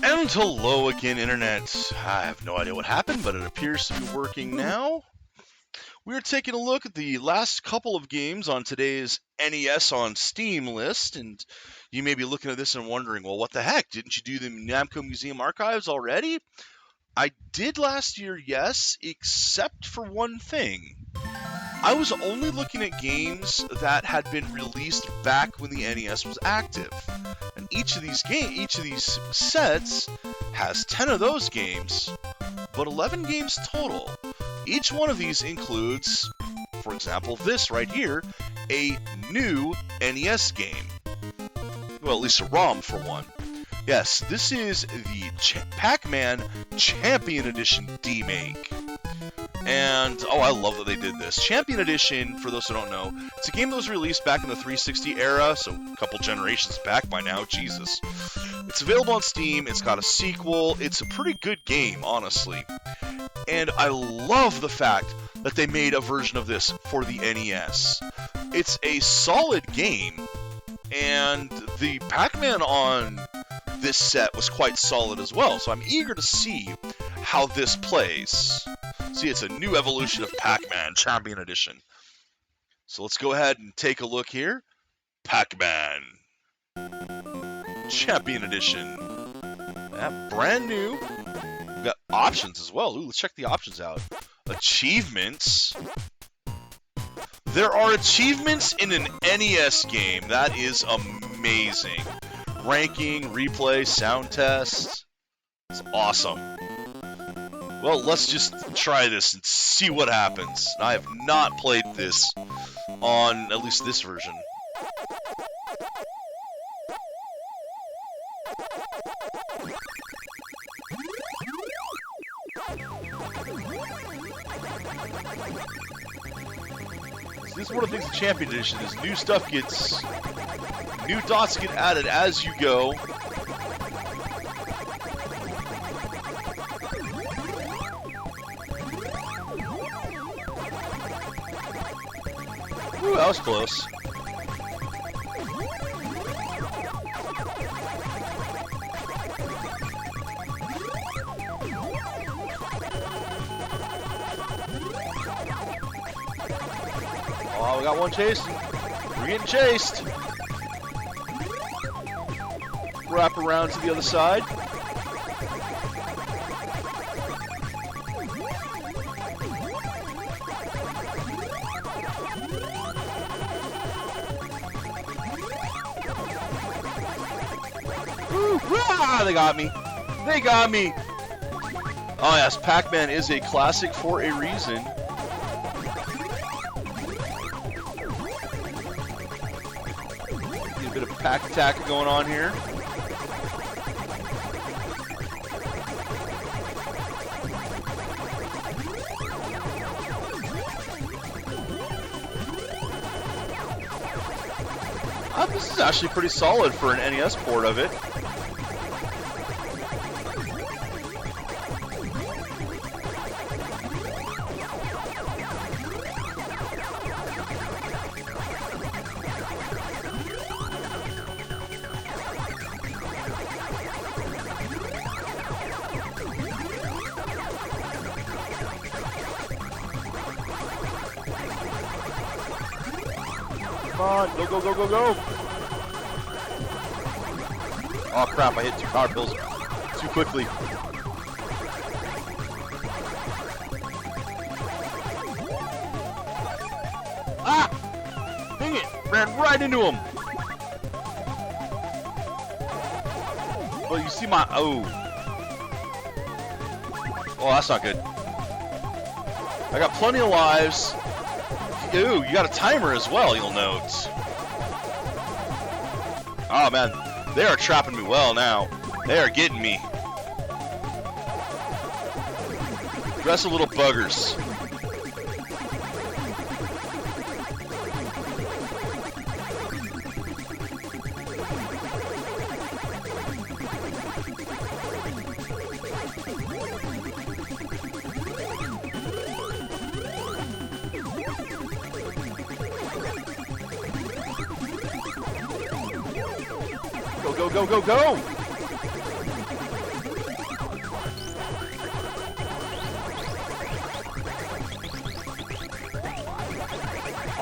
And hello again, Internet. I have no idea what happened, but it appears to be working now. We're taking a look at the last couple of games on today's NES on Steam list, and you may be looking at this and wondering, well, what the heck? Didn't you do the Namco Museum Archives already? I did last year, yes, except for one thing. I was only looking at games that had been released back when the NES was active. And each of these sets has 10 of those games, but 11 games total. Each one of these includes, for example, this right here, a new NES game. Well, at least a ROM for one. Yes, this is the Pac-Man Champion Edition D-Make. And, oh, I love that they did this. Champion Edition, for those who don't know, it's a game that was released back in the 360 era, so a couple generations back by now, Jesus. It's available on Steam, it's got a sequel, it's a pretty good game, honestly. And I love the fact that they made a version of this for the NES. It's a solid game, and the Pac-Man on this set was quite solid as well, so I'm eager to see how this plays. See, it's a new evolution of Pac-Man Champion Edition. So let's go ahead and take a look here. Pac-Man Champion Edition. Yeah, brand new. We've got options as well. Ooh, let's check the options out. Achievements. There are achievements in an NES game. That is amazing. Ranking, replay, sound test. It's awesome. Well, let's just try this and see what happens. I have not played this on at least this version. So this is one of the things the Champion Edition is. New dots get added as you go. Ooh, that was close. Oh, we got one chasing. We're getting chased. Wrap around to the other side. Ah, they got me. They got me. Oh yes, Pac-Man is a classic for a reason. A bit of pack attack going on here. This is actually pretty solid for an NES port of it. Come on, go, go, go, go, go! Oh crap, I hit 2 power pills too quickly. Ah! Dang it! Ran right into him! Well, you see my... Oh. Oh, that's not good. I got plenty of lives. Ooh, you got a timer as well, you'll note. Oh man, they are trapping me well now. They are getting me. Aggressive little buggers. Go, go, go, go, go!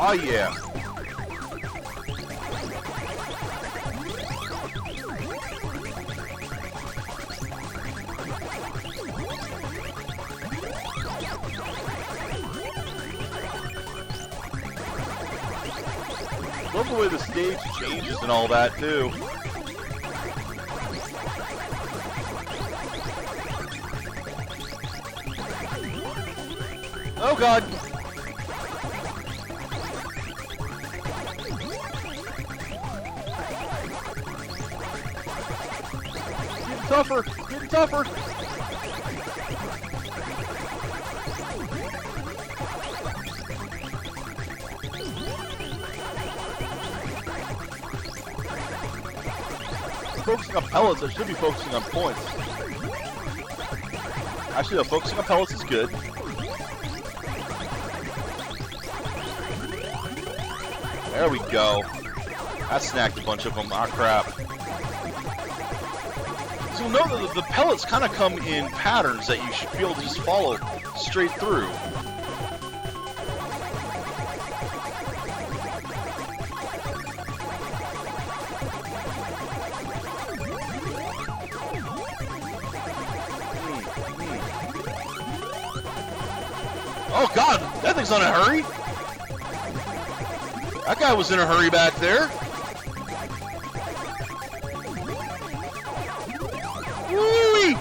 Oh yeah. Love the way the stage changes and all that too. Oh god! Getting tougher! Getting tougher! Focusing on pellets, I should be focusing on points. Actually, no, focusing on pellets is good. There we go. I snagged a bunch of them. Ah, crap. So you'll know that the pellets kind of come in patterns that you should be able to just follow straight through. Oh god, that thing's on a hurry. That guy was in a hurry back there. Woo-wee!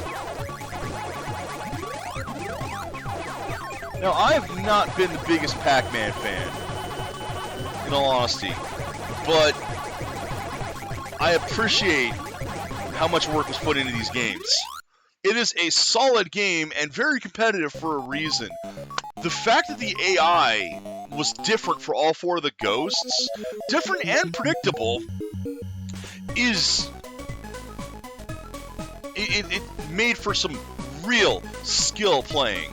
Now, I have not been the biggest Pac-Man fan, in all honesty, but I appreciate how much work was put into these games. It is a solid game and very competitive for a reason. The fact that the AI was different for all four of the ghosts, different and predictable, is... It made for some real skill playing.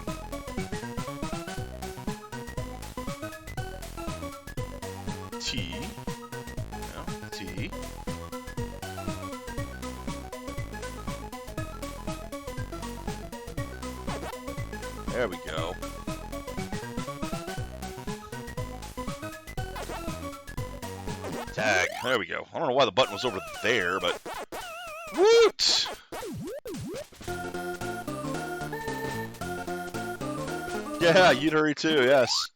T. No, T. There we go. Tag. There we go. I don't know why the button was over there, but... Woot! Yeah, you'd hurry too, yes.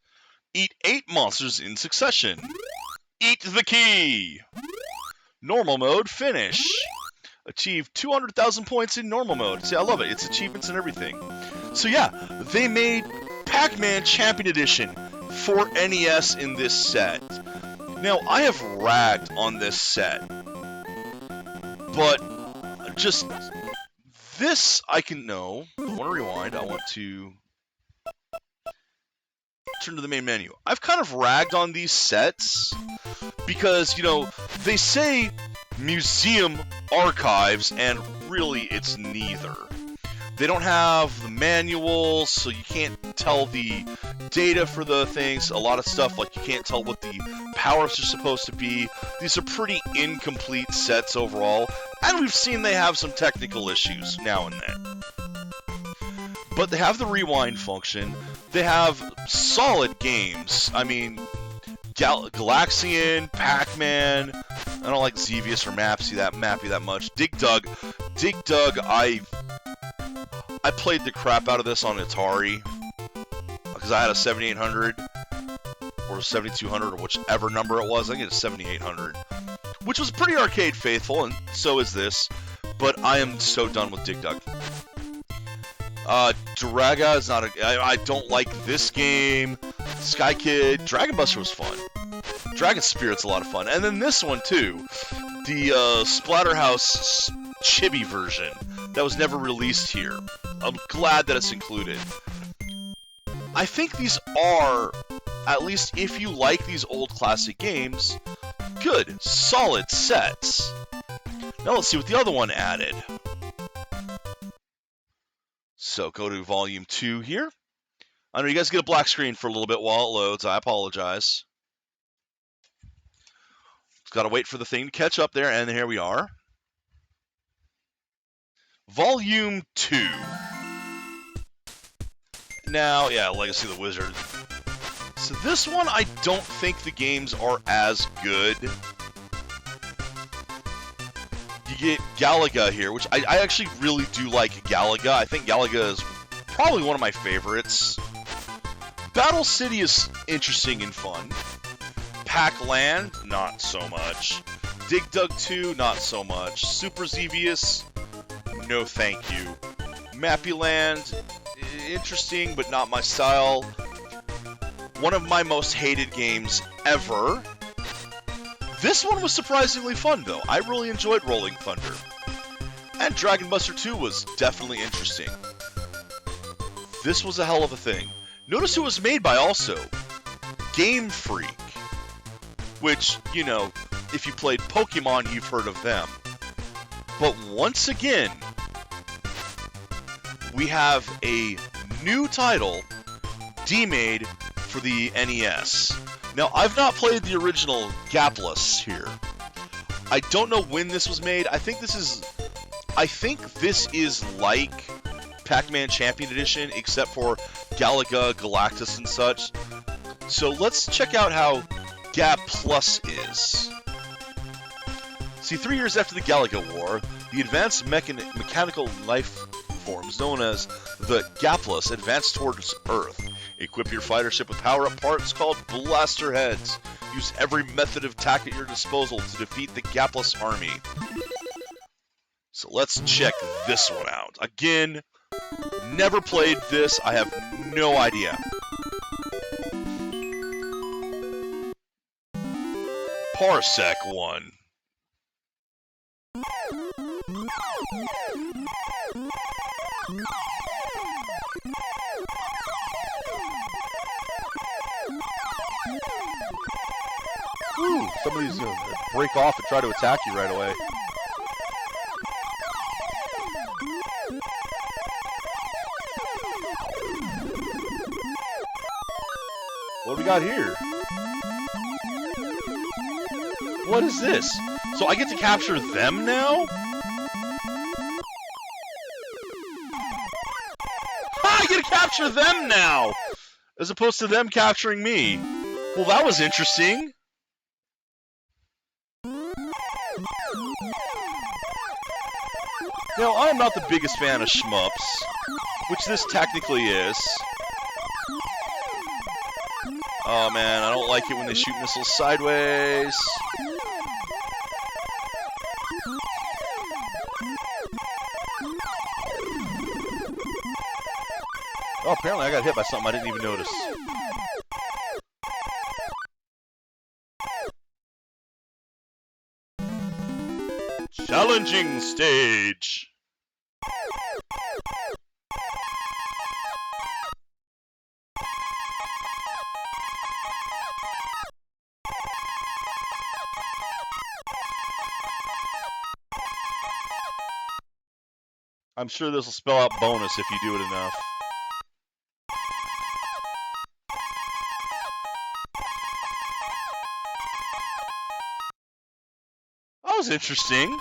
Eat 8 monsters in succession. Eat the key! Normal mode, finish. Achieve 200,000 points in normal mode. See, I love it. It's achievements and everything. So yeah, they made Pac-Man Champion Edition for NES in this set. Now, I have ragged on this set, but just this I can know. I want to rewind. I want to turn to the main menu. I've kind of ragged on these sets because, you know, they say Museum Archives, and really it's neither. They don't have the manuals, so you can't tell the data for the things. A lot of stuff, like you can't tell what the powers are supposed to be. These are pretty incomplete sets overall, and we've seen they have some technical issues now and then. But they have the rewind function. They have solid games. I mean, Galaxian, Pac-Man. I don't like Xevious or Mappy that much. Dig Dug, I played the crap out of this on Atari because I had a 7800 or 7200 or whichever number it was. I think it's 7800, which was pretty arcade faithful, and so is this. But I am so done with Dig Dug. Draga is not I don't like this game. Sky Kid, Dragon Buster was fun. Dragon Spirit's a lot of fun, and then this one too, the Splatterhouse chibi version that was never released here. I'm glad that it's included. I think these are, at least if you like these old classic games, good, solid sets. Now let's see what the other one added. So go to Volume 2 here. I know you guys get a black screen for a little bit while it loads. I apologize. Got to wait for the thing to catch up there, and here we are. Volume 2. Now, yeah, Legacy of the Wizard. So this one, I don't think the games are as good. You get Galaga here, which I actually really do like Galaga. I think Galaga is probably one of my favorites. Battle City is interesting and fun. Pac-Land, not so much. Dig Dug 2, not so much. Super Xevious, no thank you. Mappy Land, interesting, but not my style. One of my most hated games ever. This one was surprisingly fun, though. I really enjoyed Rolling Thunder. And Dragon Buster 2 was definitely interesting. This was a hell of a thing. Notice who it was made by also. Game Freak. Which, you know, if you played Pokemon, you've heard of them. But once again, we have a new title demade for the NES. Now, I've not played the original Gapless here. I don't know when this was made. I think this is like Pac-Man Champion Edition, except for Galaga, Galactus, and such. So let's check out how Gab Plus is. See, 3 years after the Galaga War, the advanced mechanical life forms known as the Gapless advanced towards Earth. Equip your fighter ship with power-up parts called Blaster Heads. Use every method of attack at your disposal to defeat the Gapless army. So let's check this one out. Again, never played this. I have no idea. Parsec 1. Ooh, somebody's gonna break off and try to attack you right away. What do we got here? What is this? So I get to capture them now? I get to capture them now! As opposed to them capturing me. Well, that was interesting. Now, I'm not the biggest fan of shmups, which this technically is. Oh man, I don't like it when they shoot missiles sideways. Oh, apparently I got hit by something I didn't even notice. Challenging stage. I'm sure this will spell out bonus if you do it enough. That was interesting.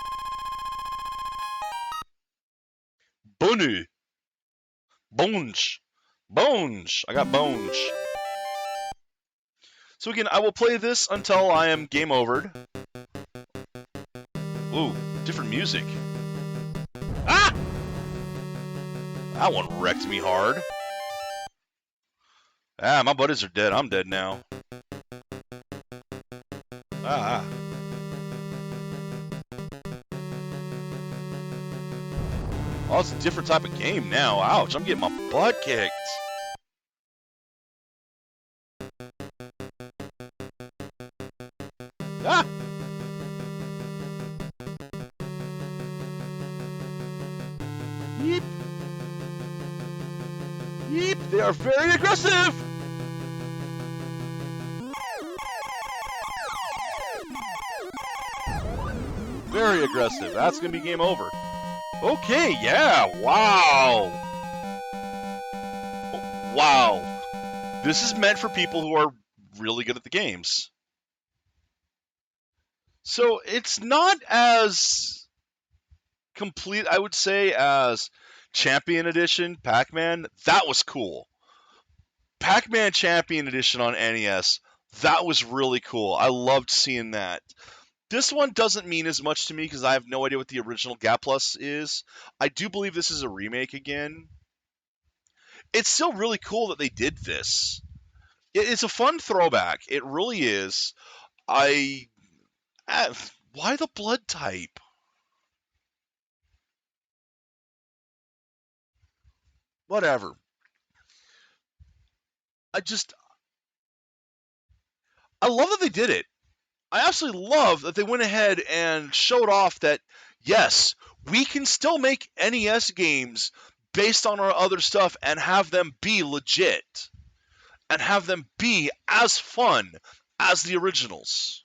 Bunny. Bones. Bones. I got bones. So again, I will play this until I am game overed. Ooh, different music. Ah! That one wrecked me hard. Ah, my buddies are dead. I'm dead now. Ah. Oh, it's a different type of game now. Ouch, I'm getting my butt kicked. Ah! Yeep. Yeep, they are very aggressive! Very aggressive. That's going to be game over. Okay, yeah, wow. Wow. This is meant for people who are really good at the games. So it's not as complete, I would say, as Champion Edition, Pac-Man. That was cool. Pac-Man Champion Edition on NES. That was really cool. I loved seeing that. This one doesn't mean as much to me because I have no idea what the original Gap Plus is. I do believe this is a remake again. It's still really cool that they did this. It's a fun throwback. It really is. I. Why the blood type? Whatever. I just. I love that they did it. I absolutely love that they went ahead and showed off that, yes, we can still make NES games based on our other stuff and have them be legit and have them be as fun as the originals.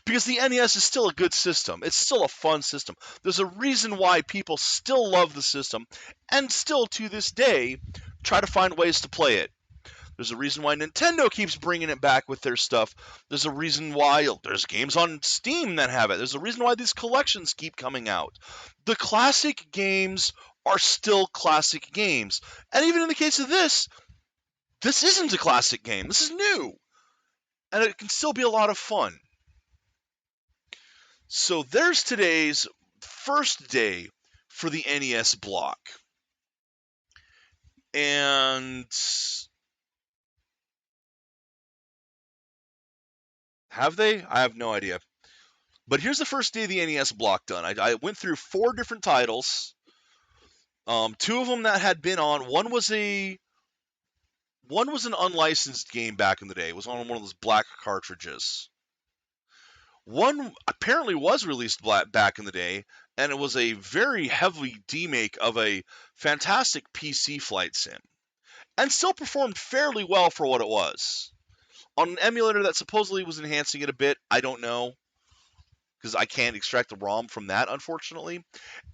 Because the NES is still a good system. It's still a fun system. There's a reason why people still love the system and still to this day try to find ways to play it. There's a reason why Nintendo keeps bringing it back with their stuff. There's a reason why there's games on Steam that have it. There's a reason why these collections keep coming out. The classic games are still classic games. And even in the case of this isn't a classic game. This is new. And it can still be a lot of fun. So there's today's first day for the NES block. And have they? I have no idea. But here's the first day of the NES block done. I went through 4 different titles. 2 of them that had been on. One was an unlicensed game back in the day. It was on one of those black cartridges. One apparently was released back in the day, and it was a very heavy demake of a fantastic PC flight sim, and still performed fairly well for what it was. On an emulator that supposedly was enhancing it a bit, I don't know, because I can't extract the ROM from that, unfortunately.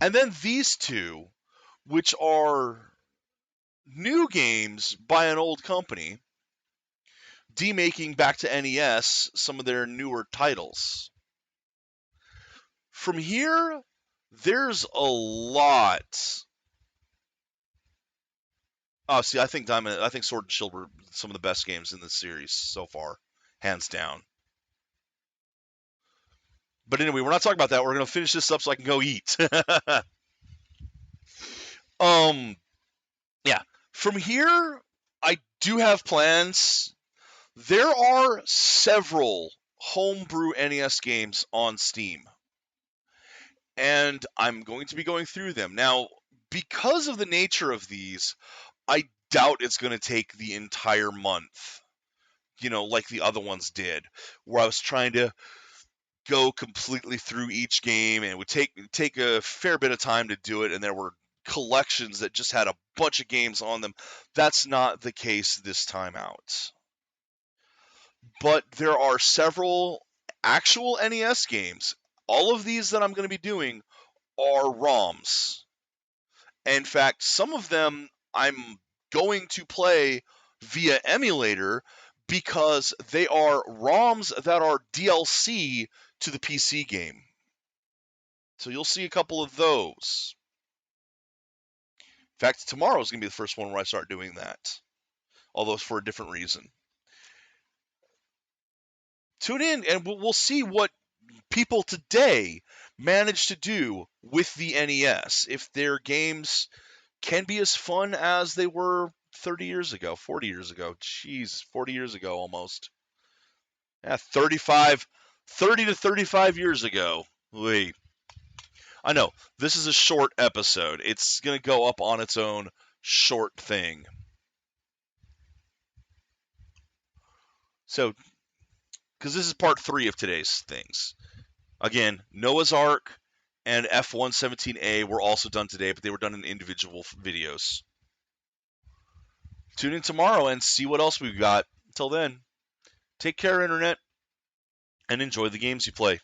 And then these 2, which are new games by an old company, demaking back to NES some of their newer titles. From here, there's a lot. Oh, see, I think Sword and Shield were some of the best games in this series so far, hands down. But anyway, we're not talking about that. We're going to finish this up so I can go eat. Yeah. From here, I do have plans. There are several homebrew NES games on Steam, and I'm going to be going through them. Now, because of the nature of these, I doubt it's going to take the entire month, like the other ones did, where I was trying to go completely through each game, and it would take a fair bit of time to do it, and there were collections that just had a bunch of games on them. That's not the case this time out. But there are several actual NES games. All of these that I'm going to be doing are ROMs. In fact, some of them I'm going to play via emulator because they are ROMs that are DLC to the PC game. So you'll see a couple of those. In fact, tomorrow is going to be the first one where I start doing that, although it's for a different reason. Tune in and we'll see what people today manage to do with the NES. If their games can be as fun as they were 30 years ago, 40 years ago. Jeez, 40 years ago almost. Yeah, 30 to 35 years ago. Wait. I know, this is a short episode. It's going to go up on its own short thing. So, because this is part 3 of today's things. Again, Noah's Ark and F-117A were also done today, but they were done in individual videos. Tune in tomorrow and see what else we've got. Until then, take care, Internet, and enjoy the games you play.